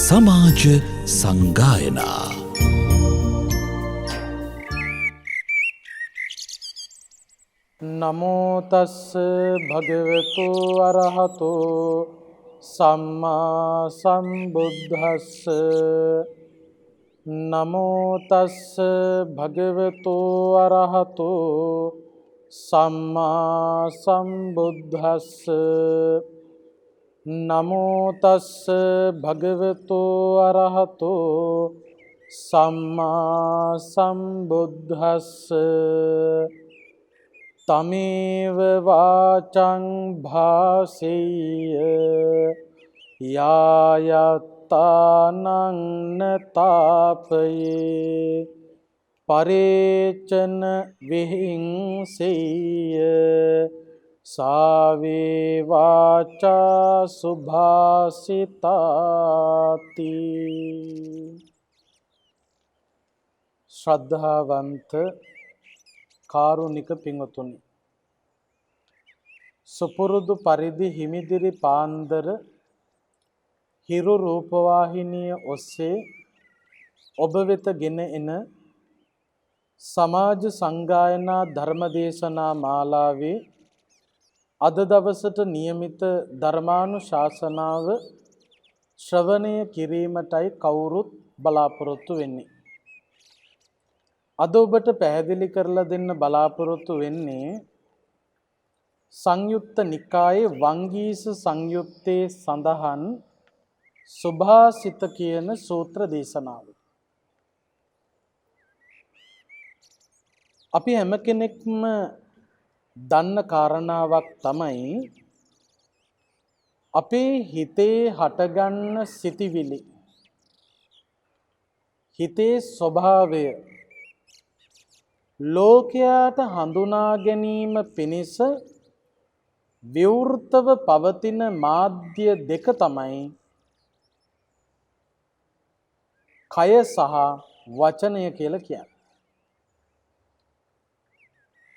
සමාජ සංගායනා නමෝ තස්ස භගවතු අරහතෝ සම්මා සම්බුද්දස්ස නමෝ තස්ස භගවතු අරහතෝ සම්මා සම්බුද්දස්ස නමෝ තස්ස භගවතු අරහතෝ සම්මා සම්බුද්දස්ස තමේව වාචං භාසෙය්‍ය යායත්තානං නතාපයේ පරේචන විහිංසෙය්‍ය සාවේ වාචා සුභාසිතාති. ශ්‍රද්ධාවන්ත කාරුණික පින්වතුනි, සුපුරුදු පරිදි හිමිදිරි පාන්දර හිරු රූපවාහිනිය ඔස්සේ ඔබ වෙත ගෙන එන සමාජ සංගායනා ධර්මදේශනා මාලාවේ අද දවසට නියමිත ධර්මානුශාසනාව ශ්‍රවණය කිරීමටයි කවුරුත් බලාපොරොත්තු වෙන්නේ. අද ඔබට පැහැදිලි කරලා දෙන්න බලාපොරොත්තු වෙන්නේ සංයුත්ත නිකායේ වංගීස සංයුත්තේ සඳහන් සුභාසිත කියන සූත්‍ර දේශනාව. අපි හැම කෙනෙක්ම දන්න කාරණාවක් තමයි අපේ හිතේ හටගන්න සිතිවිලි, හිතේ ස්වභාවය ලෝකයාට හඳුනා ගැනීම පිණිස විවෘතව පවතින මාධ්‍ය දෙක තමයි කය සහ වචනය කියලා කියන්නේ.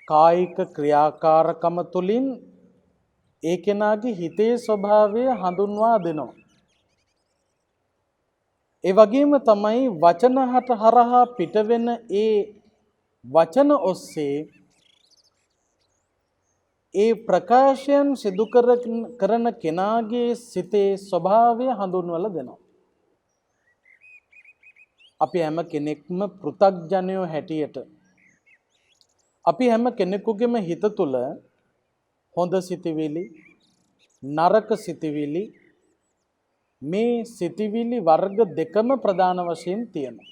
කායික ක්‍රියාකාරකම තුළින් ඒ කෙනාගේ හිතේ ස්වභාවය හඳුන්වා දෙනවා. ඒ වගේම තමයි වචන හරහා පිටවෙන ඒ වචන ඔස්සේ ඒ ප්‍රකාශයන් සිදු කරන කෙනාගේ සිතේ ස්වභාවය හඳුන්වලා දෙනවා. අපි හැම කෙනෙක්ම පෘථග්ජනයෝ හැටියට අපි හැම කෙනෙකුගේම හිත තුළ හොඳ සිතිවිලි, නරක සිතිවිලි, මේ සිතිවිලි වර්ග දෙකම ප්‍රධාන වශයෙන් තියෙනවා.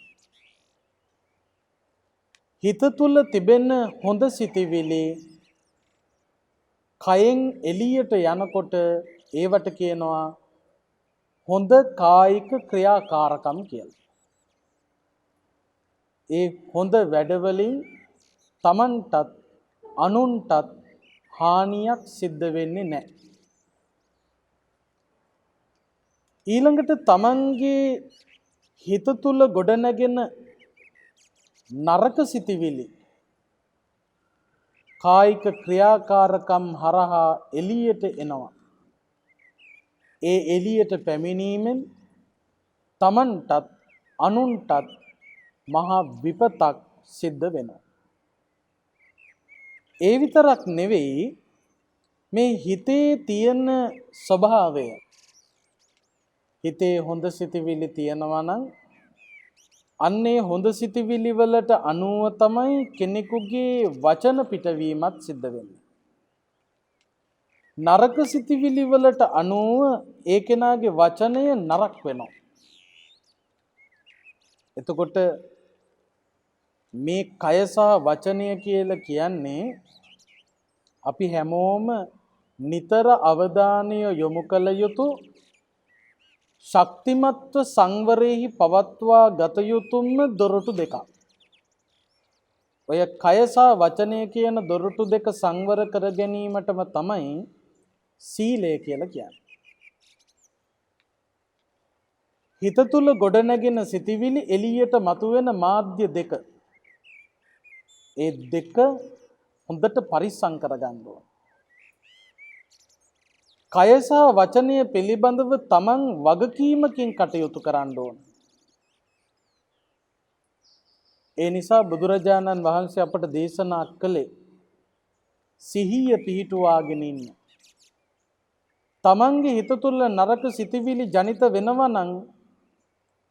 හිත තුළ තිබෙන හොඳ සිතිවිලි කයෙන් එළියට යනකොට ඒවට කියනවා හොඳ කායික ක්‍රියාකාරකම් කියලා. ඒ හොඳ වැඩවලින් තමන්ටත් අනුන්ටත් හානියක් සිද්ධ වෙන්නේ නැහැ. ඊළඟට තමන්ගේ හිත තුළ ගොඩනැගෙන නරක සිතිවිලි කායික ක්‍රියාකාරකම් හරහා එළියට එනවා. ඒ එළියට පැමිණීමෙන් තමන්ටත් අනුන්ටත් මහා විපතක් සිද්ධ වෙනවා. ඒ විතරක් නෙවෙයි, මේ හිතේ තියෙන ස්වභාවය, හිතේ හොඳ සිතිවිලි තියෙනවා නම් අන්නේ හොඳ සිතිවිලි වලට අනුව තමයි කෙනෙකුගේ වචන පිටවීමත් සිද්ධ වෙන්නේ. නරක සිතිවිලි වලට අනුව ඒ කෙනාගේ වචනය නරක වෙනවා. එතකොට මේ කය සහ වචනය කියලා කියන්නේ අපි හැමෝම නිතර අවධානය යොමු කළ යුතු, ශක්තිමත්ව සංවරයෙහි පවත්වා ගත යුතුම දොරටු දෙකක්. ඔය කය සහ වචනය කියන දොරටු දෙක සංවර කර ගැනීමටම තමයි සීලය කියලා කියන්නේ. හිත තුළ ගොඩනැගෙන සිතිවිලි එළියට මතුවෙන මාධ්‍ය දෙක, ඒ දෙක හොඳට පරිස්සම් කරගන්න ඕන. කය සහ වචනය පිළිබඳව තමන් වගකීමකින් කටයුතු කරන්න ඕන. ඒ නිසා බුදුරජාණන් වහන්සේ අපට දේශනා කළේ සිහිය පිහිටුවාගෙන ඉන්න. තමන්ගේ හිත තුළ නරක සිතිවිලි ජනිත වෙනවා නම්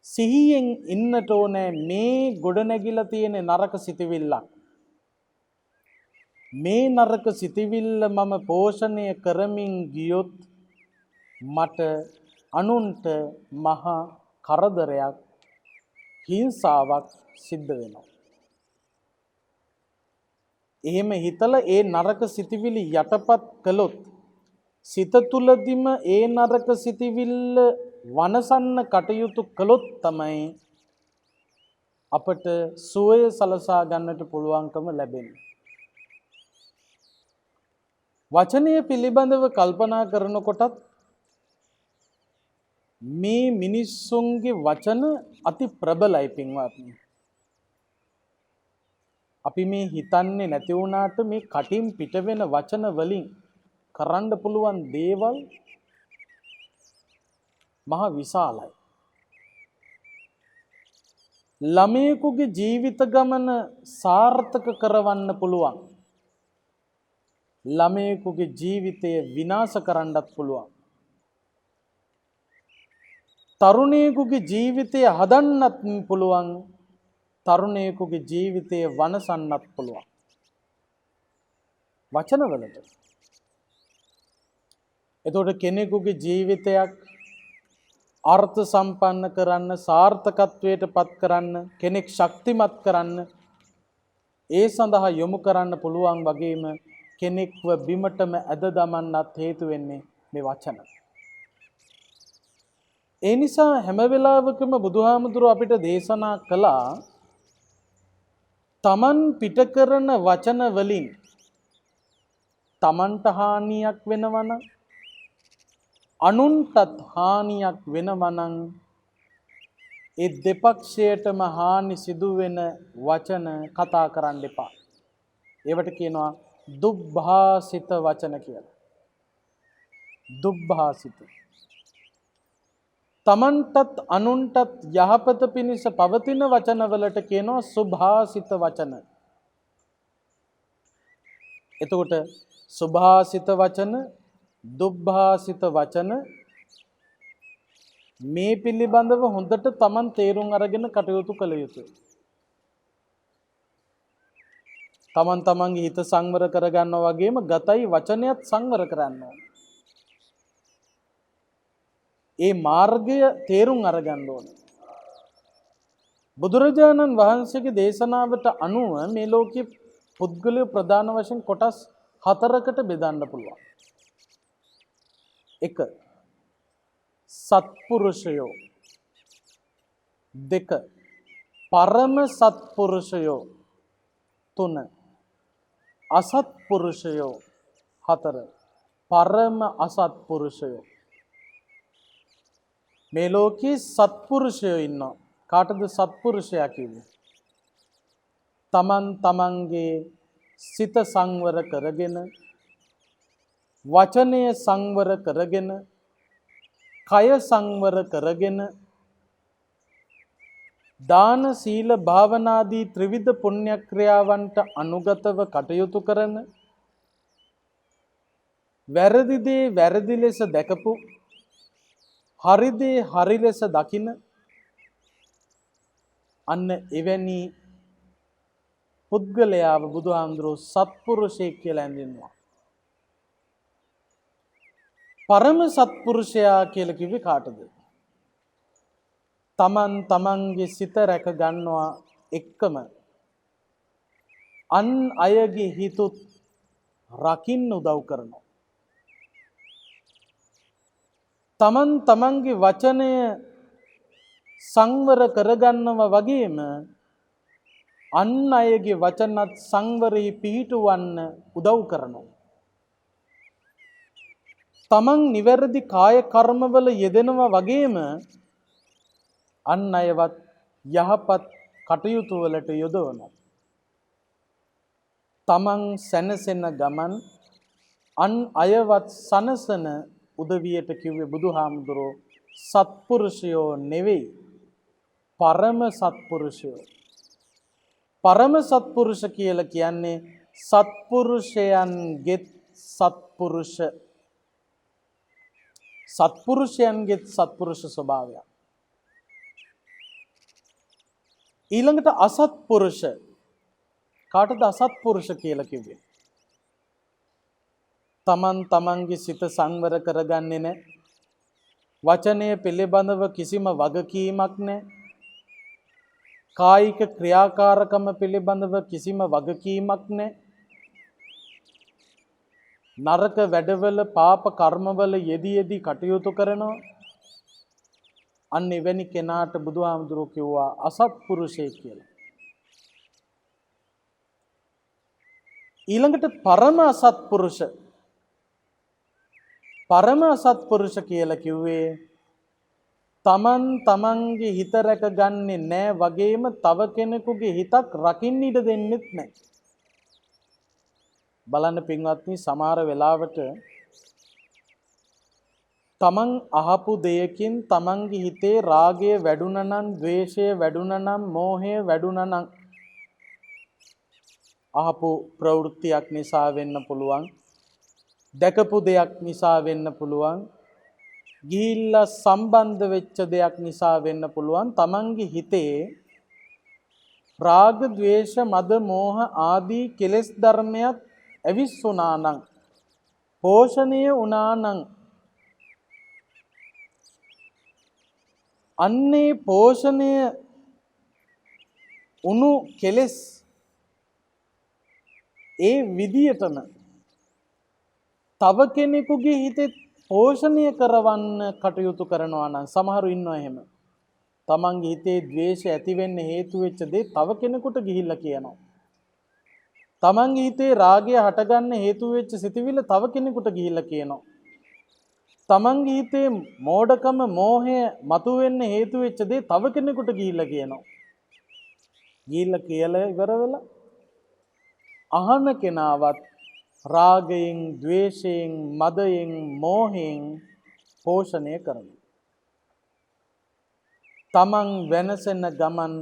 සිහියෙන් ඉන්නට ඕනේ මේ ගොඩනැගිලා තියෙන නරක සිතිවිල්ලක්. මේ නරක සිතිවිල්ල මම පෝෂණය කරමින් ගියොත් මට අනුන්ට මහා කරදරයක් හිංසාවක් සිද්ධ වෙනවා. එහෙම හිතලා ඒ නරක සිතිවිලි යටපත් කළොත් සිත තුලදිම ඒ නරක සිතිවිල්ල වනසන්න කටයුතු කළොත් තමයි අපට සුවය සලසා ගන්නට පුළුවන්කම ලැබෙන්නේ. වචනය පිළිබඳව කල්පනා කරනකොටත් මේ මිනිස්සුන්ගේ වචන අති ප්‍රබලයි පින්වත්නි. අපි මේ හිතන්නේ නැති වුණාට මේ කටින් පිට වෙන වචන වලින් කරන්න පුළුවන් දේවල් මහ විශාලයි. ළමයෙකුගේ ජීවිත ගමන සාර්ථක කරවන්න පුළුවන්. ළමයෙකුගේ ජීවිතය විනාශ කරන්නත් පුළුවන්. තරුණයෙකුගේ ජීවිතය හදන්නත් පුළුවන්. තරුණයෙකුගේ ජීවිතය වනසන්නත් පුළුවන්. වචනවලට. එතකොට කෙනෙකුගේ ජීවිතයක් අර්ථ සම්පන්න කරන්න, සාර්ථකත්වයට පත් කරන්න, කෙනෙක් ශක්තිමත් කරන්න, ඒ සඳහා යොමු කරන්න පුළුවන් වගේම කෙනෙක්ව බිමටම ඇද දමන්නත් හේතු වෙන්නේ මේ වචන. ඒ නිසා හැම වෙලාවකම බුදුහාමුදුරුවෝ අපිට දේශනා කළා තමන් පිට කරන වචන වලින් තමන්ට හානියක් වෙනවනම් අනුන්ටත් හානියක් වෙනවනම් ඒ දෙපක්ෂයටම හානි සිදු වෙන වචන කතා කරන්න එපා. ඒවට කියනවා දුබ්භාසිත වචන කියලා. දුබ්භාසිත. තමන්ටත් අනුන්ටත් යහපත පිණිස පවතින වචන වලට කියනවා සුභාසිත වචන. එතකොට සුභාසිත වචන, දුබ්භාසිත වචන මේ පිළිබඳව හොඳට තමන් තේරුම් අරගෙන කටයුතු කළ යුතුයි. තමන් තමන්ගේ හිත සංවර කරගන්නවා වගේම ගතයි වචනයත් සංවර කරන්න ඕන. ඒ මාර්ගය තේරුම් අරගන්න ඕන. බුදුරජාණන් වහන්සේගේ දේශනාවට අනුව මේ ලෝකයේ පුද්ගලයෝ ප්‍රධාන වශයෙන් කොටස් 4කට බෙදන්න පුළුවන්. 1. සත්පුරුෂයෝ. 2. පරම සත්පුරුෂයෝ. 3. අසත්පුරුෂයෝ. 4. පරම අසත්පුරුෂයෝ. මේ ලෝකයේ සත්පුරුෂයෝ ඉන්නවා. කාටද සත්පුරුෂයා කියන්නේ? තමන් තමන්ගේ සිත සංවර කරගෙන, වචනය සංවර කරගෙන, කය සංවර කරගෙන, දාන සීල භාවනාදී ත්‍රිවිධ පුණ්‍ය ක්‍රියාවන්ට අනුගතව කටයුතු කරන, වැරදි දේ වැරදි ලෙස දැකපු, හරි දේ හරි ලෙස දකින අන්න එවැනි පුද්ගලයාව බුදුහාමුදුරුවෝ සත්පුරුෂයෙක් කියලා ඇඳින්නවා. පරම සත්පුරුෂයා කියලා කිව්වේ කාටද? තමන් තමන්ගේ සිත රැක ගන්නවා එක්කම අන් අයගේ හිතුත් රකින්න උදව් කරනවා. තමන් තමන්ගේ වචනය සංවර කරගන්නවා වගේම අන් අයගේ වචනත් සංවරෙහි පිහිටුවන්න උදව් කරනවා. තමන් නිවැරදි කාය කර්මවල යෙදෙනවා වගේම අන් අයවත් යහපත් කටයුතු වලට යොදවනවා. තමන් සැනසෙන ගමන් අන් අයවත් සනසන උදවියට කිව්වේ බුදුහාමුදුරෝ සත්පුරුෂයෝ නෙවෙයි පරම සත්පුරුෂයෝ. පරම සත්පුරුෂ කියලා කියන්නේ සත්පුරුෂයන්ගෙත් සත්පුරුෂ. සත්පුරුෂයන්ගෙත් සත්පුරුෂ ස්වභාවයක්. ඊළඟට අසත්පුරුෂ. කාටද අසත්පුරුෂ කියලා කිව්වේ? තමන්ගේ සිත සංවර කරගන්නේ නැහැ. වචනය පිළිබඳව කිසිම වගකීමක් නැහැ. කායික ක්‍රියාකාරකම පිළිබඳව කිසිම වගකීමක් නැහැ. නරක වැඩවල පාප කර්මවල යෙදී කටයුතු කරනවා. අන්න එවැනි කෙනාට බුදුහාමුදුරුවෝ කිව්වා අසත්පුරුෂයෙක් කියලා. ඊළඟට පරම අසත්පුරුෂ. පරම අසත්පුරුෂ කියලා කිව්වේ තමන්ගේ හිත රැකගන්නේ නැහැ වගේම තව කෙනෙකුගේ හිතක් රකින්න ඉඩ දෙන්නෙත් නැහැ. බලන්න පින්වත්නි, සමහර වෙලාවට තමන් අහපු දෙයකින් තමන්ගේ හිතේ රාගය වැඩුණා නම්, ද්වේෂය වැඩුණා නම්, මෝහය වැඩුණා නම් අහපු ප්‍රවෘත්තියක් නිසා වෙන්න පුළුවන්, දැකපු දෙයක් නිසා වෙන්න පුළුවන්, ගිහිල්ලා සම්බන්ධ වෙච්ච දෙයක් නිසා වෙන්න පුළුවන්. තමන්ගේ හිතේ රාග, ද්වේෂ, මද, මෝහ ආදී කෙලෙස් ධර්මයක් ඇවිස්සුනා නම්, පෝෂණය වුණා නම්, අන්නේ පෝෂණය උණු කෙලෙස් ඒ විදියටම තව කෙනෙකුගේ හිතේ පෝෂණය කරවන්න කටයුතු කරනවා නම්, සමහරු ඉන්නවා එහෙම. තමන්ගේ හිතේ ද්වේෂය ඇති වෙන්න හේතු වෙච්ච දේ තව කෙනෙකුට ගිහිල්ලා කියනවා. තමන්ගේ හිතේ රාගය හටගන්න හේතු වෙච්ච සිතුවිල්ල තව කෙනෙකුට ගිහිල්ලා කියනවා. තමන්ගේ හිතේ මෝඩකම, මෝහය මතුවෙන්න හේතු වෙච්ච දේ තව කෙනෙකුට ගිහිල්ලා කියනවා. ගිහිල්ලා කියලා ඉවර වෙලා අහන කෙනාවත් රාගයෙන්, ද්වේෂයෙන්, මදයෙන්, මෝහයෙන් පෝෂණය කරනවා. තමන් වෙනසෙන ගමන්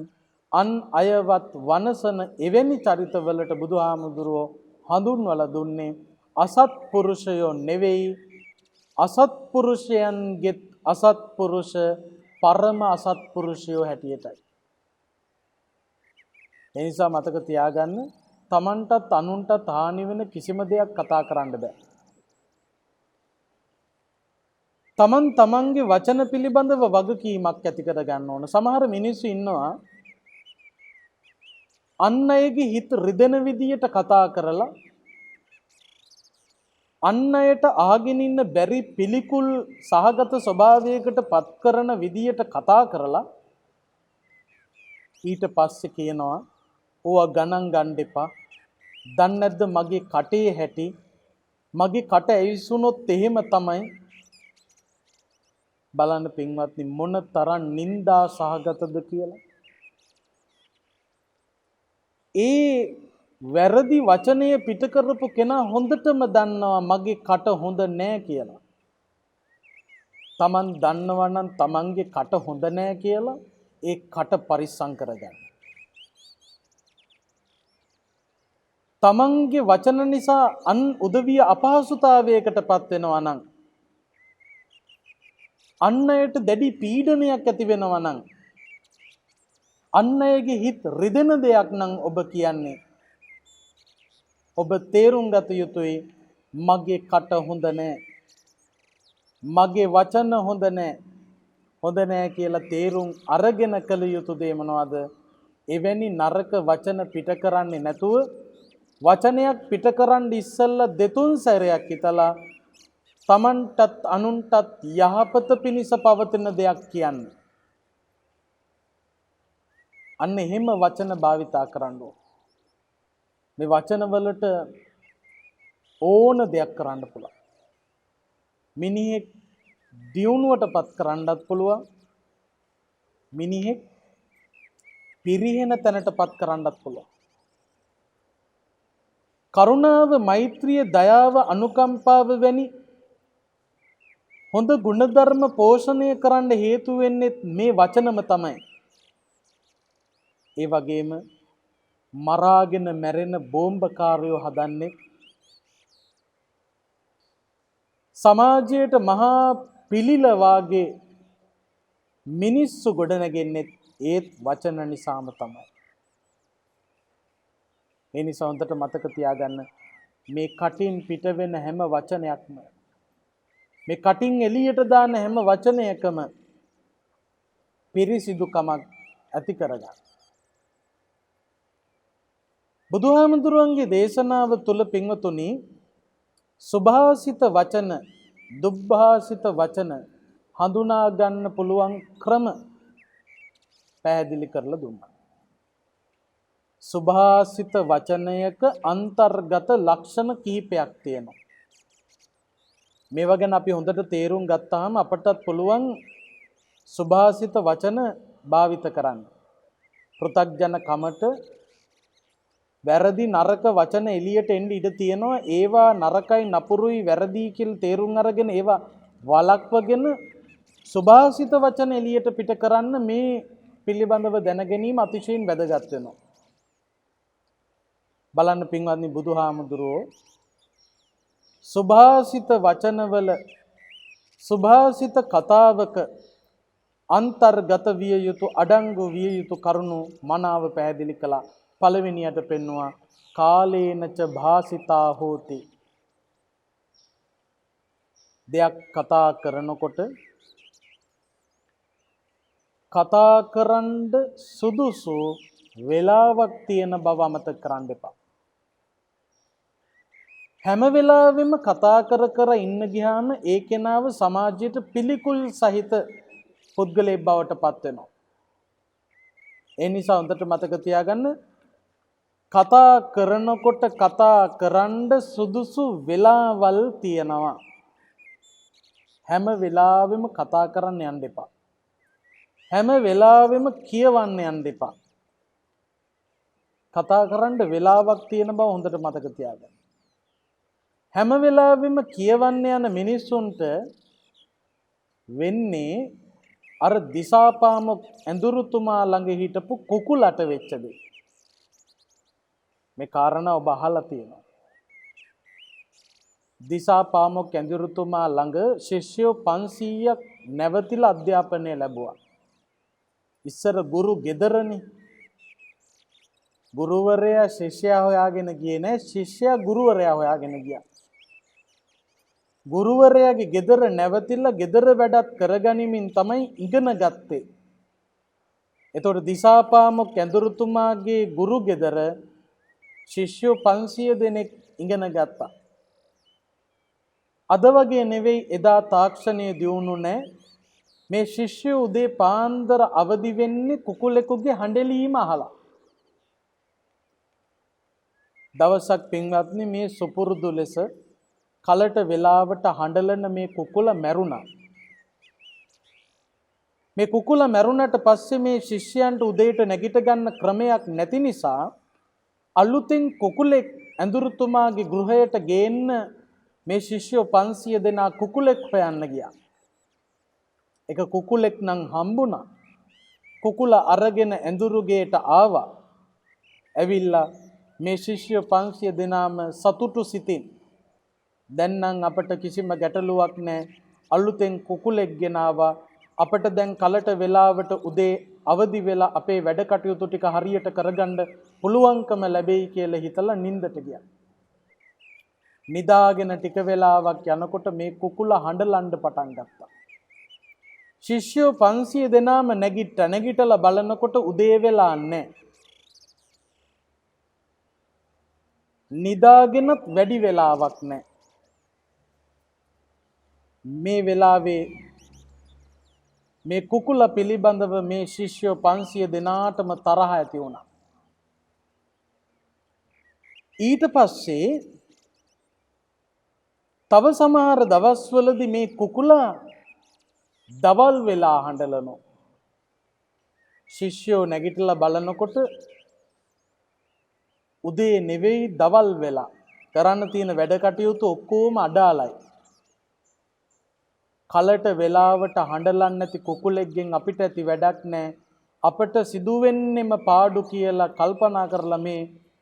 අන් අයවත් වනසන එවැනි චරිතවලට බුදුහාමුදුරුවෝ හඳුන්වලා දුන්නේ අසත්පුරුෂයෝ නෙවෙයි, අසත්පුරුෂයන්ගෙත් අසත්පුරුෂ පරම අසත්පුරුෂයෝ හැටියටයි. ඒ නිසා මතක තියාගන්න, තමන්ටත් අනුන්ටත් හානි වෙන කිසිම දෙයක් කතා කරන්න බෑ. තමන්ගේ වචන පිළිබඳව වගකීමක් ඇති කර ගන්න ඕන. සමහර මිනිස්සු ඉන්නවා අන් අයගේ හිත රිදෙන විදියට කතා කරලා, අන් අයට ආගෙන ඉන්න බැරි පිළිකුල් සහගත ස්වභාවයකට පත් කරන විදියට කතා කරලා ඊට පස්සේ කියනවා ඕවා ගණන් ගන්න එපා. දන්නේ නැද්ද මගේ කටේ හැටි? මගේ කට ඇවිස්සුනොත් එහෙම තමයි. බලන්න පින්වත්නි, මොන තරම් නිന്ദා සහගතද කියලා. ඒ වැරදි වචනය පිට කරපු කෙනා හොඳටම දන්නවා මගේ කට හොඳ නෑ කියලා. Taman දන්නවා නම් තමන්ගේ කට හොඳ නෑ කියලා ඒ කට පරිස්සම් කරගන්න. තමන්ගේ වචන නිසා අන් උදවිය අපහසුතාවයකටපත් වෙනවා නම්, අන් අයට දැඩි පීඩනයක් ඇති වෙනවා නම්, අන් අයගේ හිත රිදෙන දෙයක් නම් ඔබ කියන්නේ, ඔබ තේරුම් ගත යුතුයි මගේ කට හොඳ නැහැ, මගේ වචන හොඳ නැහැ. හොඳ නැහැ කියලා තේරුම් අරගෙන කළ යුතු දේ මොනවද? එවැනි නරක වචන පිට කරන්නේ නැතුව, වචනයක් පිට කරන්න ඉස්සෙල්ලා දෙතුන් සැරයක් හිතලා තමන්ටත් අනුන්ටත් යහපත පිණිස පවතින දෙයක් කියන්නේ. අන්න එහෙම වචන භාවිතා කරන්න ඕන. මේ වචන වලට ඕන දෙයක් කරන්න පුළුවන්. මිනිහෙක් දියුණුවටපත් කරන්නත් පුළුවන්. මිනිහෙක් පිරිහෙන තැනටපත් කරන්නත් පුළුවන්. කරුණාව, මෛත්‍රිය, දයාව, අනුකම්පාව වැනි හොඳ ගුණධර්ම පෝෂණය කරන්න හේතු වෙන්නේ මේ වචනම තමයි. ඒ වගේම මරාගෙන මැරෙන බෝම්බකාරයෝ හදන්නේ සමාජයට මහා පිළිල වාගේ මිනිස්සු ගොඩනගෙන්නේ ඒත් වචන නිසාම තමයි. ඒ නිසා හොඳට මතක තියාගන්න මේ කටින් පිට වෙන හැම වචනයක්ම මේ කටින් එළියට දාන හැම වචනයකම පිරිසිදුකමක් ඇති කරගන්න. බුදුහාමුදුරුවන්ගේ දේශනාව තුළ පින්වතුනි සුභාසිත වචන, දුබ්භාසිත වචන හඳුනා ගන්න පුළුවන් ක්‍රම පැහැදිලි කරලා දුන්නා. සුභාසිත වචනයක අන්තර්ගත ලක්ෂණ කිහිපයක් තියෙනවා. මේවා ගැන අපි හොඳට තේරුම් ගත්තාම අපටත් පුළුවන් සුභාසිත වචන භාවිත කරන්න. පෘථග්ජන කමට වැරදි නරක වචන එළියට එන්න ඉඩ තියෙනවා. ඒවා නරකයි නපුරුයි වැරදි කියලා තේරුම් අරගෙන ඒවා වළක්වගෙන සුභාසිත වචන එළියට පිට කරන්න මේ පිළිබඳව දැන ගැනීම අතිශයින් වැදගත් වෙනවා. බලන්න පින්වත්නි බුදුහාමුදුරුවෝ සුභාසිත වචනවල සුභාසිත කතාවක අන්තර්ගත විය යුතු අඩංගු විය යුතු කරුණු මනාව පැහැදිලි කළා. පළවෙනියට පෙන්නවා කාලේනච භාසිතා හෝති. දෙයක් කතා කරනකොට කතා කරන්න සුදුසු වෙලාවක් තියෙන බව අමතක කරන්න එපා. හැම වෙලාවෙම කතා කර ඉන්න ගියාම ඒ කෙනාව සමාජයට පිළිකුල් සහිත පුද්ගලයෙක් බවට පත් වෙනවා. ඒ නිසා හොඳට මතක තියාගන්න කතා කරනකොට කතා කරන්න සුදුසු වෙලාවල් තියෙනවා. හැම වෙලාවෙම කතා කරන්න යන්න එපා. හැම වෙලාවෙම කියවන්න යන්න එපා. කතා කරන්න වෙලාවක් තියෙන බව හොඳට මතක තියාගන්න. හැම වෙලාවෙම කියවන්න යන මිනිස්සුන්ට වෙන්නේ අර දිසාපාමොක් ඇඳුරුතුමා ළඟ හිටපු කුකුලට වෙච්ච දේ. මේ කාරණා ඔබ අහලා තියෙනවා. දිසාපාමොක් ඇඳුරුතුමා ළඟ ශිෂ්‍යයෝ 500ක් නැවතිලා අධ්‍යාපනය ලැබුවා. ඉස්සර ගුරු ගෙදරනේ. ගුරුවරයා ශිෂ්‍යයා හොයාගෙන ගියේ නැහැ. ශිෂ්‍යයා ගුරුවරයා හොයාගෙන ගියා. ගුරුවරයාගේ ගෙදර නැවතිලා ගෙදර වැඩත් කරගනිමින් තමයි ඉගෙන ගත්තේ. එතකොට දිසාපාමොක් ඇඳුරුතුමාගේ ගුරු ගෙදර ශිෂ්‍යෝ 500 දෙනෙක් ඉගෙන ගත්තා. අද වගේ නෙවෙයි එදා තාක්ෂණය දියුණු නැහැ. මේ ශිෂ්‍යෝ උදේ පාන්දර අවදි වෙන්නේ කුකුලෙකුගේ හඬෙලීම අහලා. දවසක් පින්වත්නි මේ සුපුරුදු ලෙස කලට වෙලාවට හඬලන මේ කුකුල මැරුණා. මේ කුකුල මැරුණට පස්සේ මේ ශිෂ්‍යයන්ට උදේට නැගිට ගන්න ක්‍රමයක් නැති නිසා අලුතෙන් කුකුලෙක් ඇඳුරුතුමාගේ ගෘහයට ගේන්න මේ ශිෂ්‍යෝ 500 දෙනා කුකුලෙක් හොයන්න ගියා. එක කුකුලෙක් නම් හම්බුණා. කුකුල අරගෙන ඇඳුරුගේට ආවා. ඇවිල්ලා මේ ශිෂ්‍යෝ 500 දෙනාම සතුටු සිතින් දැන් නම් අපට කිසිම ගැටලුවක් නැහැ. අලුතෙන් කුකුලෙක් ගෙනාවා. අපට දැන් කලට වෙලාවට උදේ අවදි වෙලා අපේ වැඩ කටයුතු ටික හරියට කරගන්න පුළුවන්කම ලැබෙයි කියලා හිතලා නිින්දට ගියා. නිදාගෙන ටික වෙලාවක් යනකොට මේ කුකුල හඬලන්න පටන් ගත්තා. ශිෂ්‍යෝ 500 දෙනාම නැගිටලා බලනකොට උදේ වෙලා නැහැ. නිදාගෙනත් වැඩි වෙලාවක් නැහැ. මේ වෙලාවේ මේ කුකුල පිළිබඳව මේ ශිෂ්‍යෝ 500 දෙනාටම තරහ ඇති වුණා. ඊට පස්සේ තව සමහර දවස්වලදී මේ කුකුල දවල් වෙලා හඬලනවා. ශිෂ්‍යෝ නැගිටලා බලනකොට උදේ නෙවෙයි දවල් වෙලා කරන්න තියෙන වැඩ කටයුතු ඔක්කොම අඩාලයි. කලට වෙලාවට හඬලන්නේ නැති කුකුලෙක්ගෙන් අපිට ඇති වැඩක් නැහැ. අපට සිදුවෙන්නෙම පාඩු කියලා කල්පනා කරලා මේ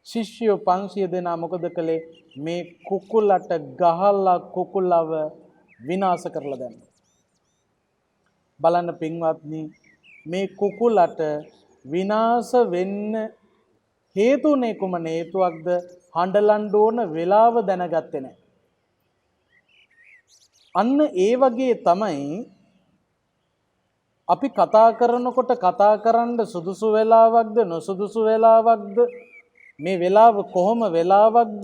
ශිෂ්‍යයෝ 500 දෙනා මොකද කළේ? මේ කුකුලට ගහලා කුකුලව විනාශ කරලා දැම්මා. බලන්න පින්වත්නි, මේ කුකුලට විනාශ වෙන්න හේතුනේ කුමන හේතුවක්ද? හඬලන්න ඕන වෙලාව දැනගත්තේ නැහැ. අන්න ඒ වගේ තමයි අපි කතා කරනකොට කතා කරන්න සුදුසු වෙලාවක්ද නොසුදුසු වෙලාවක්ද, මේ වෙලාව කොහොම වෙලාවක්ද,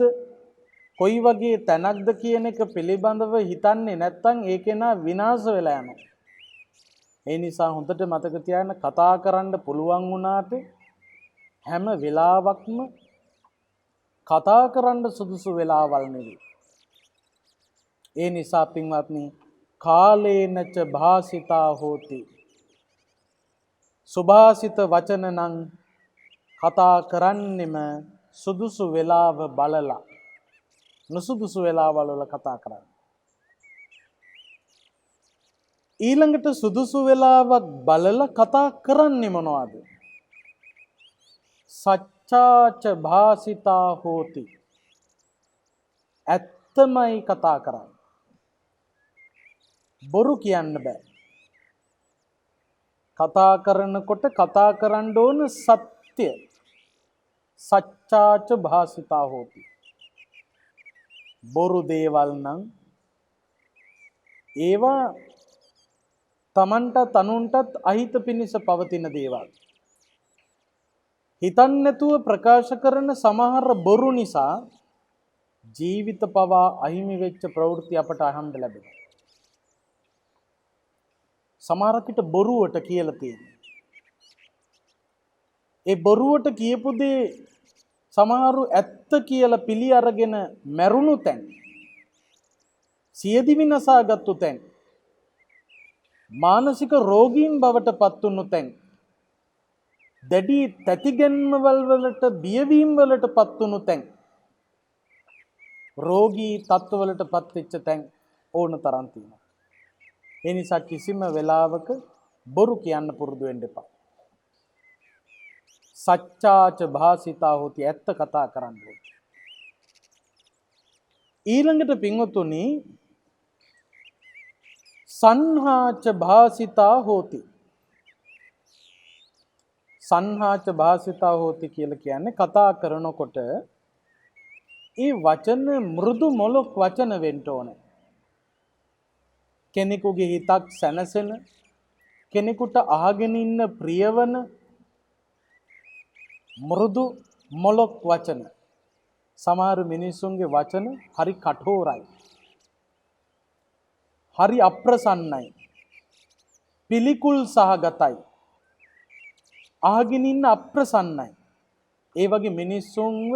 කොයි වගේ තැනක්ද කියන එක පිළිබඳව හිතන්නේ නැත්නම් ඒ කෙනා විනාශ වෙලා යනවා. ඒ නිසා හොඳට මතක තියාගන්න, කතා කරන්න පුළුවන් වුණාට හැම වෙලාවක්ම කතා කරන්න සුදුසු වෙලාවල් නෙවෙයි. ඒ නිසා පින්වත්නි, කාලේනච භාසිතා හෝති. සුභාසිත වචන නම් කතා කරන්නෙම සුදුසු වෙලාව බලලා, නුසුදුසු වෙලාවල් වල කතා කරන්න. ඊළඟට සුදුසු වෙලාවක් බලලා කතා කරන්නේ මොනවද? සච්චාච භාසිතා හෝති. ඇත්තමයි කතා කරන්නේ. බොරු කියන්න බෑ. කතා කරනකොට කතා කරන්න ඕන සත්‍ය. සච්චාච භාසිතා හෝති. බොරු දේවල් නම් ඒවා තමන්ටත් අනුන්ටත් අහිත පිණිස පවතින දේවල්. හිතන්නේ නැතුව ප්‍රකාශ කරන සමහර බොරු නිසා ජීවිත පවා අහිමි වෙච්ච ප්‍රවෘත්ති අපට අහන්න ලැබෙනවා. සමහරකට බොරුවට කියලා තියෙනවා. ඒ බොරුවට කියපු දේ සමහරු ඇත්ත කියලා පිළි අරගෙන මැරුණු තැන්, සියදිවි නසාගත්තු තැන්, මානසික රෝගීන් බවට පත් වුණු තැන්, දැඩි තැතිගැන්මවල් වලට බියවීම් වලට පත් වුණු තැන්, රෝගී තත්ත්වවලට පත් වෙච්ච තැන් ඕන තරම් තියෙනවා. ඒ නිසා කිසිම වෙලාවක බොරු කියන්න පුරුදු වෙන්න එපා. සච්චාච භාසිතා හොති. ඇත්ත කතා කරන්න ඕනේ. ඊළඟට පින්වතුනි, සන්හාච භාසිතා හෝති. සන්හාච භාසිතා හෝති කියලා කියන්නේ කතා කරනකොට ඒ වචන මෘදු මොලොක් වචන වෙන්න ඕනේ. කෙනෙකුගේ හිතක් සැනසෙන, කෙනෙකුට අහගෙන ඉන්න ප්‍රියවන මෘදු මොලොක් වචන. සමහර මිනිසුන්ගේ වචන හරි කටෝරයි, හරි අප්‍රසන්නයි, පිළිකුල් සහගතයි, අහගෙන ඉන්න අප්‍රසන්නයි. ඒ වගේ මිනිස්සුන්ව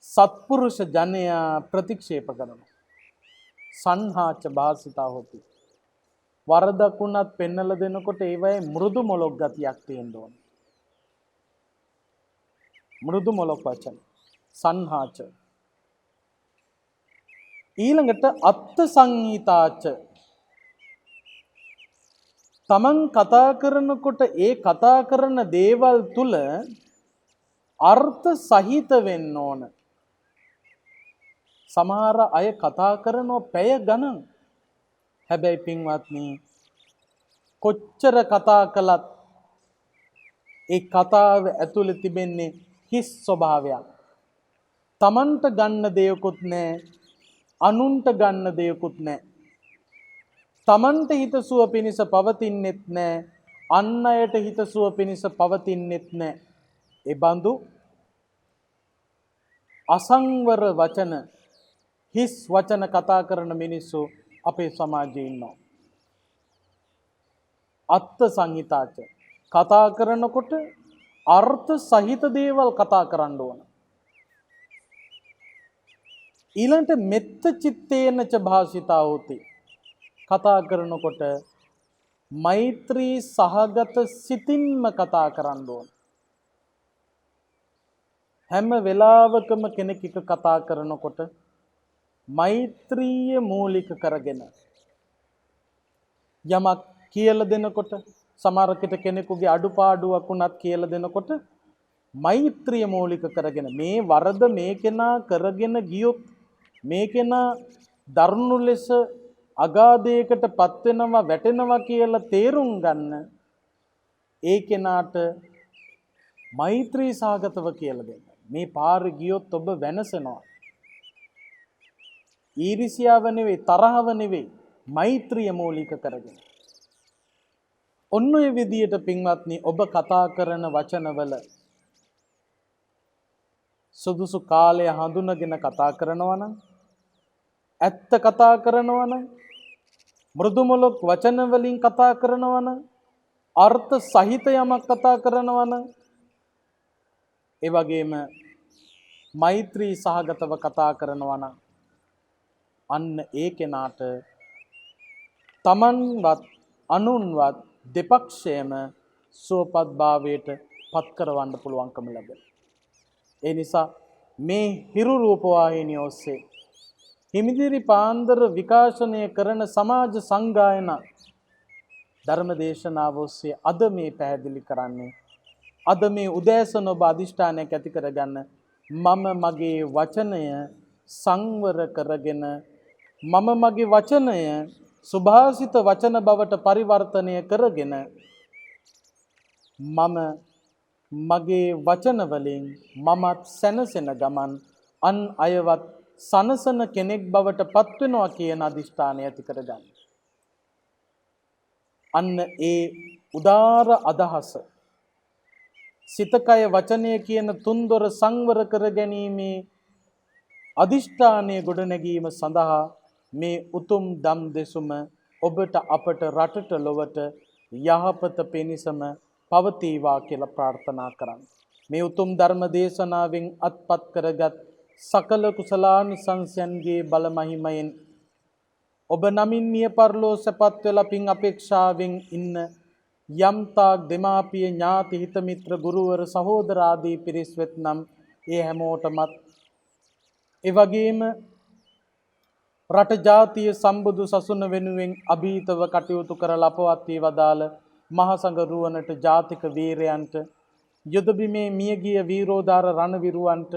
සත්පුරුෂ ජනයා ප්‍රතික්ෂේප කරනවා. සන්හාච භාසිතා හොති. වරදක් වුණත් පෙන්නලා දෙනකොට ඒවයේ මෘදු මොලොක් ගතියක් තියෙන්න ඕන. මෘදු මොලොක් වචන. සන්හාච. ඊළඟට අත්ථ සංහිතාච. තමන් කතා කරනකොට ඒ කතා කරන දේවල් තුල අර්ථ සහිත වෙන්න ඕන. සමහර අය කතා කරනවා පැය ගණන්. හැබැයි පින්වත්නි, කොච්චර කතා කළත් ඒ කතාව ඇතුලේ තිබෙන්නේ හිස් ස්වභාවයක්. තමන්ට ගන්න දෙයක්වත් නැහැ, අනුන්ට ගන්න දෙයක්වත් නැහැ. තමන්ට හිතසුව පිණිස පවතින්නෙත් නැහැ, අන් අයට හිතසුව පිණිස පවතින්නෙත් නැහැ. ඒ බඳු අසංවර වචන, හිස් වචන කතා කරන මිනිස්සු අපේ සමාජයේ ඉන්නවා. අත්ථ සංහිතාච. කතා කරනකොට අර්ථ සහිත දේවල් කතා කරන්න ඕන. ඊළඟට මෙත්ත චිත්තේනච භාසිතා හොති. කතා කරනකොට මෛත්‍රී සහගත සිතින්ම කතා කරන්න ඕන. හැම වෙලාවකම කෙනෙක් එක කතා කරනකොට මෛත්‍රිය මූලික කරගෙන, යමක් කියලා දෙනකොට සමහරකට කෙනෙකුගේ අඩුපාඩුවක් වුණත් කියලා දෙනකොට මෛත්‍රිය මූලික කරගෙන මේ වරද මේ කෙනා කරගෙන ගියොත් මේ කෙනා දරුණු ලෙස අගාධයකට පත් වෙනවා වැටෙනවා කියලා තේරුම් ගන්න ඒ කෙනාට මෛත්‍රී සාගතව කියලා දෙන්න. මේ පාරේ ගියොත් ඔබ වෙනසනවා. ඊර්ෂ්‍යාව නෙවෙයි තරහව නෙවෙයි මෛත්‍රිය මූලික කරගෙන. ඔන්න ඔය විදියට පින්වත්නි ඔබ කතා කරන වචනවල සුදුසු කාලය හඳුනගෙන කතා කරනවා නම් ඇත්ත කතා කරනවා නම් මෘදුමලක් වචන වලින් කතා කරනවා නම් අර්ථ සහිත යමක් කතා කරනවා නම් ඒ වගේම මෛත්‍රී සහගතව කතා කරනවා නම් අන්න ඒ කෙනාට තමන්වත් අනුන්වත් දෙපක්ෂයම සුවපත් භාවයට පත් කරවන්න පුළුවන්කම ලැබෙනවා. ඒ නිසා මේ හිරු රූපවාහිනිය ඔස්සේ හිමිදිරි පාන්දර විකාශනය කරන සමාජ සංගායන ධර්ම දේශනාව ඔස්සේ අද මේ පැහැදිලි කරන්නේ අද මේ උදෑසන ඔබ අදිෂ්ඨානයක් ඇති කරගන්න මම මගේ වචනය සංවර කරගෙන මම මගේ වචනය සුභාසිත වචන බවට පරිවර්තනය කරගෙන මම මගේ වචන වලින් මමත් සැනසෙන ගමන් අන් අයවත් සනසන කෙනෙක් බවට පත් වෙනවා කියන අදිෂ්ඨානය ඇති කරගන්න. අන්න ඒ උදාර අදහස සිතකය වචනය කියන තුන්දොර සංවර කර ගැනීමේ අදිෂ්ඨානය ගොඩනැගීම සඳහා මේ උතුම් දම් දෙසුම ඔබට අපට රටට ලොවට යහපත පිණිසම පවතිවා කියලා ප්‍රාර්ථනා කරන්න. මේ උතුම් ධර්ම දේශනාවෙන් අත්පත් කරගත් සකල කුසලානිසංසයන්ගේ බල මහිමයෙන් ඔබ නමින් මිය පරලෝ සැපත් වෙලා පින් අපේක්ෂාවෙන් ඉන්න යම්තාක් දෙමාපිය ඥාති හිත මිත්‍ර ගුරුවර සහෝදර ආදී පිරිස් වෙත්නම් ඒ හැමෝටමත් ඒ වගේම රට ජාතිය සම්බුදු සසුන වෙනුවෙන් අභීතව කටයුතු කරලා අපවත් වී වදාළ මහ සංඝරුවනට ජාතික වීරයන්ට යුද බිමේ මියගිය වීරෝදාර රණවිරුවන්ට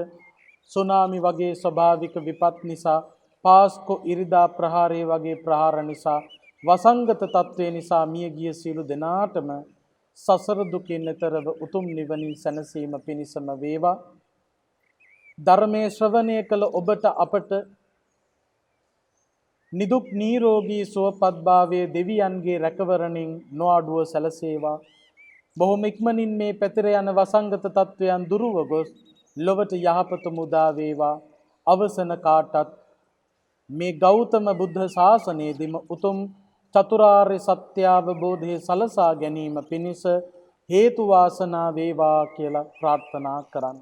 සුනාමි වගේ ස්වභාවික විපත් නිසා පාස්කෝ ඉරිදා ප්‍රහාරය වගේ ප්‍රහාර නිසා වසංගත තත්ත්වය නිසා මියගිය සියලු දෙනාටම සසර දුකින් එතරව උතුම් නිවනින් සැනසීම පිණිසම වේවා. ධර්මයේ ශ්‍රවණය කළ ඔබට අපට නිදුක් නිරෝගී සුවපත්භාවයේ දෙවියන්ගේ රැකවරණින් නොඅඩුව සැලසේවා. බොහොම ඉක්මනින් මේ පැතිර යන වසංගත තත්ත්වයන් දුරව ගොස් ලොවට යහපත මුදා වේවා. අවසන කාටත් මේ ගෞතම බුද්ධ ශාසනයේදීම උතුම් චතුරාර්ය සත්‍ය අවබෝධය සලසා ගැනීම පිණිස හේතු වාසනා වේවා කියලා ප්‍රාර්ථනා කරන්න.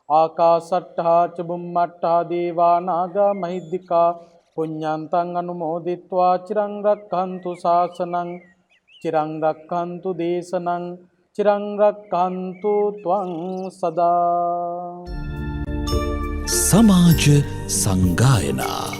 ආකාසට්ඨා ච බුම්මට්ඨා දේවා නාග මහිද්దికා පුඤ්ඤන්තං අනුමෝදිත්වා චිරං රක්ඛන්තු ශාසනං චිරං රක්ඛන්තු දේශනං චිරං රක්ඛන්තු ත්වං සදා. සමාජ සංගායනා